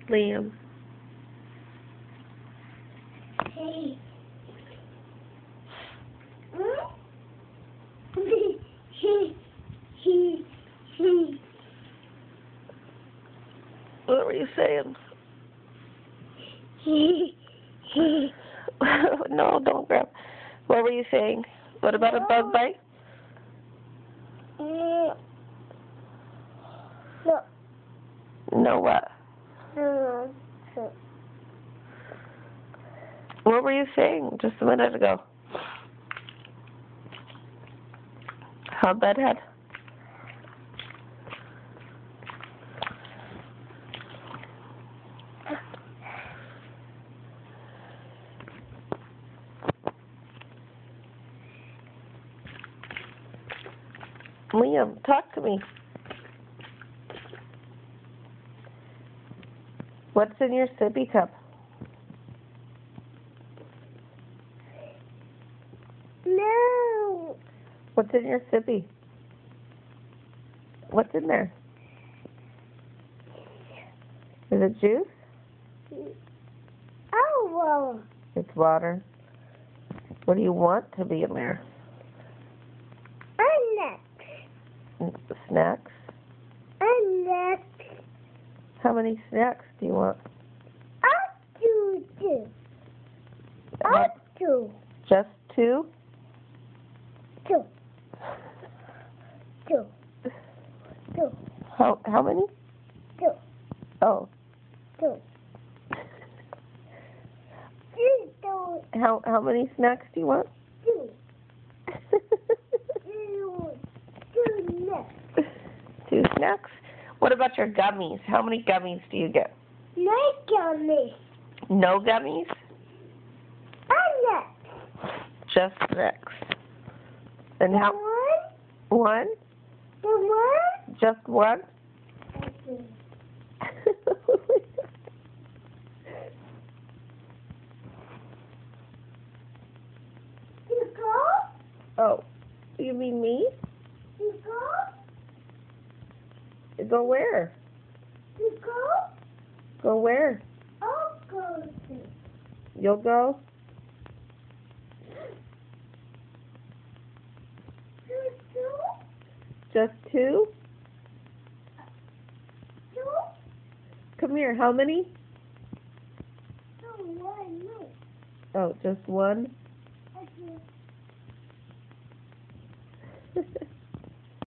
Liam. Hey. What were you saying? No, don't grab. What were you saying? What about a bug bite? No. No, what? No. What were you saying just a minute ago? How bedhead? Liam, talk to me. What's in your sippy cup? No. What's in your sippy? What's in there? Is it juice? Oh, well. It's water. What do you want to be in there? Snacks? How many snacks do you want? Two. Just two? Two. How many? Two. Oh. Two. How many snacks do you want? Two. Two snacks? What about your gummies? How many gummies do you get? No gummies. No gummies? Just snacks. And how? One? The one? Just one? You go? Oh, you mean me? You go? Go where? You go? Go where? I'll go to. You'll go? Just two? Come here, how many? One. Oh, just one? Okay.